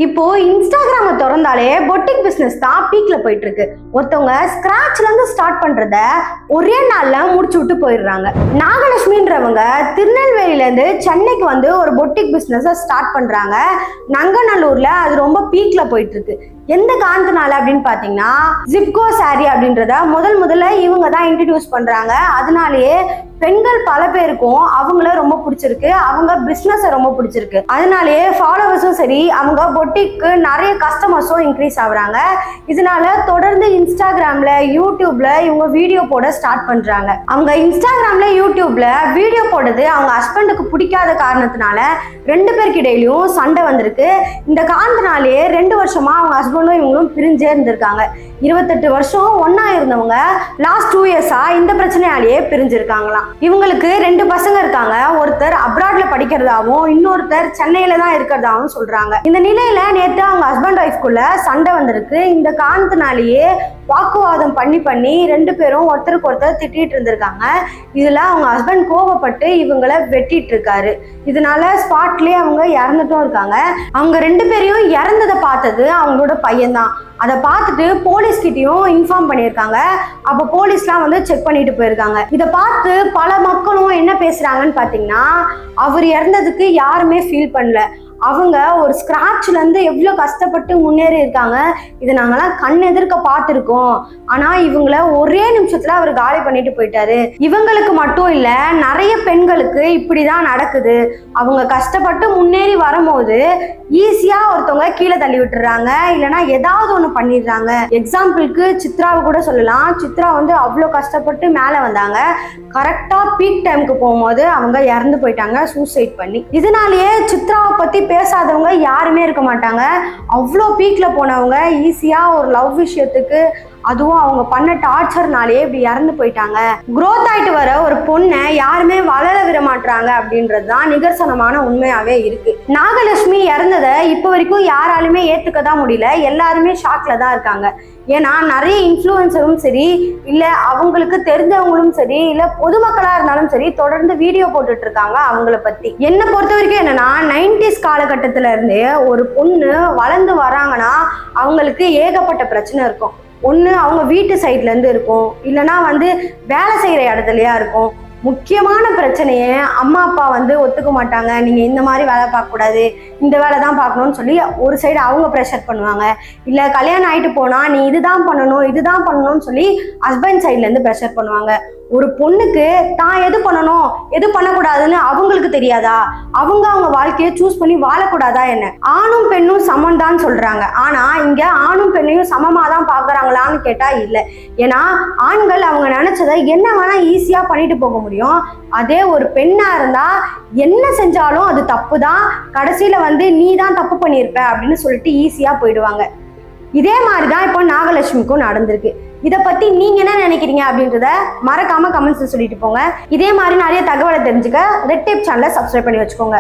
இப்போ இன்ஸ்டாகிராம திறந்தாலே boutique business தான் பீக்ல போயிட்டு இருக்கு. ஒருத்தவங்க ஸ்கிராச்ல இருந்து ஸ்டார்ட் பண்றத ஒரே நாள்ல முடிச்சு விட்டு போயிடுறாங்க. நாகலட்சுமின்றவங்க திருநெல்வேலியில இருந்து சென்னைக்கு வந்து ஒரு பொட்டிக் பிசினஸ் ஸ்டார்ட் பண்றாங்க. நங்கநல்லூர்ல அது ரொம்ப பீக்ல போயிட்டு இருக்கு. எந்த காரணத்தினால அப்படின்னு பாத்தீங்கன்னா ஜிப்கோ சாரி அப்படின்றத முதல்ல இவங்க தான் இன்ட்ரடியூஸ் பண்றாங்க. அதனாலேயே பெண்கள் பல பேருக்கும் அவங்கள ரொம்ப பிடிச்சிருக்கு, அவங்க பிசினஸ் ரொம்ப பிடிச்சிருக்கு. அதனாலேயே ஃபாலோவர்ஸும் சரி, அவங்க பொட்டிக்கு நிறைய கஸ்டமர்ஸும் இன்க்ரீஸ் ஆகுறாங்க. இதனால தொடர்ந்து இன்ஸ்டாகிராம்ல யூடியூப்ல இவங்க வீடியோ போட ஸ்டார்ட் பண்றாங்க. அவங்க இன்ஸ்டாகிராம்ல யூடியூப்ல வீடியோ போடுறது அவங்க ஹஸ்பண்டுக்கு பிடிக்காத காரணத்தினால ரெண்டு பேருக்கு இடையிலும் சண்டை வந்திருக்கு. இந்த காரணத்தினாலேயே 2 வருஷமா அவங்க ஹஸ்பண்டும் இவங்களும் பிரிஞ்சே இருந்திருக்காங்க. 28 வருஷம் ஒன்னா இருந்தவங்க லாஸ்ட் 2 இயர்ஸா இந்த பிரச்சனையாலேயே பிரிஞ்சிருக்காங்களாம். இவங்களுக்கு 2 பசங்க இருக்காங்க. ஒருத்தர் அப்ராட்ல படிக்கிறதாவும் இன்னொருத்தர் சென்னையில தான் இருக்கிறதாவும் சொல்றாங்க. இந்த நிலையில நேற்று அவங்க ஹஸ்பண்ட் ஒய்ஃப்குள்ள சண்டை வந்திருக்கு. இந்த காரணத்தினாலேயே வாக்குவாதம் பண்ணி 2 பேரும் ஒருத்தருக்கு ஒருத்தர் திட்டிட்டு இருந்திருக்காங்க. இதுல அவங்க ஹஸ்பண்ட் கோபப்பட்டு இவங்களை வெட்டிட்டு இருக்காரு. இதனால ஸ்பாட்லயே அவங்க இறந்துட்டும் இருக்காங்க. அவங்க 2 பேரையும் இறந்ததை பார்த்தது அவங்களோட பையன்தான். அதை பார்த்துட்டு போலீஸ் கிட்டையும் இன்ஃபார்ம் பண்ணியிருக்காங்க. அப்போ போலீஸ்லாம் வந்து செக் பண்ணிட்டு போயிருக்காங்க. இதை பார்த்து பல மக்களும் என்ன பேசுறாங்கன்னு பார்த்தீங்கன்னா, அவர் இறந்ததுக்கு யாருமே ஃபீல் பண்ணல. அவங்க ஒரு ஸ்கிராட்ச்ல இருந்து எவ்வளவு கஷ்டப்பட்டு முன்னேறி இருக்காங்க. இதை நாங்கெல்லாம் கண் எதிர்க்க பார்த்துருக்கோம். ஆனா இவங்கள ஒரே நிமிஷத்துல அவர் காலி பண்ணிட்டு போயிட்டாரு. இவங்களுக்கு மட்டும் இல்ல, நிறைய பெண்களுக்கு இப்படிதான் நடக்குது. அவங்க கஷ்டப்பட்டு முன்னேறி வரும்போது ஈஸியா ஒருத்தவங்க கீழே தள்ளி விட்டுறாங்க, இல்லைன்னா ஏதாவது ஒண்ணு பண்ணிடுறாங்க. எக்ஸாம்பிளுக்கு சித்ராவை கூட சொல்லலாம். சித்ரா வந்து அவ்வளோ கஷ்டப்பட்டு மேல வந்தாங்க. கரெக்டா பீக் டைமுக்கு போகும்போது அவங்க இறந்து போயிட்டாங்க சூசைட் பண்ணி. இதனாலேயே சித்ராவை பத்தி பேசாதவங்க யாருமே இருக்க மாட்டாங்க. அவ்வளோ பீக்ல போனவங்க ஈஸியா ஒரு லவ் விஷயத்துக்கு, அதுவும் அவங்க பண்ண டார்ச்சர்னாலே இப்படி இறந்து போயிட்டாங்க. குரோத் ஆயிட்டு வர ஒரு பொண்ணை யாருமே வளர விட மாட்டாங்க அப்படின்றது தான் நிகர்சனமான உண்மையாவே இருக்கு. நாகலட்சுமி இறந்ததை இப்போ வரைக்கும் யாராலுமே ஏத்துக்க தான் முடியல. எல்லாருமே ஷாக்ல தான் இருக்காங்க. ஏன்னா நிறைய இன்ஃப்ளூயன்சரும் சரி, இல்ல அவங்களுக்கு தெரிஞ்சவங்களும் சரி, இல்ல பொதுமக்களா இருந்தாலும் சரி, தொடர்ந்து வீடியோ போட்டுட்டு இருக்காங்க அவங்கள பத்தி. என்னை பொறுத்த வரைக்கும் என்னன்னா, 90s காலகட்டத்துல இருந்தே ஒரு பொண்ணு வளர்ந்து வராங்கன்னா அவங்களுக்கு ஏகப்பட்ட பிரச்சனை இருக்கும். ஒன்று அவங்க வீட்டு சைட்ல இருந்து இருக்கும், இல்லைன்னா வந்து வேலை செய்யற இடத்துலயா இருக்கும். முக்கியமான பிரச்சனையே அம்மா அப்பா வந்து ஒத்துக்க மாட்டாங்க. நீங்க இந்த மாதிரி வேலை பார்க்கக்கூடாது, இந்த வேலை தான் பார்க்கணும்னு சொல்லி ஒரு சைடு அவங்க ப்ரெஷர் பண்ணுவாங்க. இல்லை கல்யாணம் ஆகிட்டு போனா நீ இதுதான் பண்ணணும்னு சொல்லி ஹஸ்பண்ட் சைட்ல இருந்து ப்ரெஷர் பண்ணுவாங்க. ஒரு பொண்ணுக்கு தான் எது பண்ணணும் எது பண்ணக்கூடாதுன்னு அவங்களுக்கு தெரியாதா? அவங்க வாழ்க்கையை சூஸ் பண்ணி வாழக்கூடாதா என்ன? ஆணும் பெண்ணும் சமம் தான் சொல்றாங்க. ஆனா இங்க ஆணும் பெண்ணையும் சமமா தான் பாக்குறாங்களான்னு கேட்டா இல்லை. ஏன்னா ஆண்கள் அவங்க நினைச்சதை என்ன வேணா ஈஸியா பண்ணிட்டு போக முடியும். அதே ஒரு பெண்ணா இருந்தா என்ன செஞ்சாலும் அது தப்பு தான், கடைசியில வந்து நீ தான் தப்பு பண்ணியிருப்ப அப்படின்னு சொல்லிட்டு ஈஸியா போயிடுவாங்க. இதே மாதிரிதான் இப்போ நாகலட்சுமிக்கும் நடந்திருக்கு. இதை பத்தி நீங்க என்ன நினைக்கிறீங்க அப்படின்றத மறக்காம கமெண்ட்ஸ் சொல்லிட்டு போங்க. இதே மாதிரி நிறைய தகவலை தெரிஞ்சுக்க ரெட் டேப் சேனலை சப்ஸ்கிரைப் பண்ணி வச்சுக்கோங்க.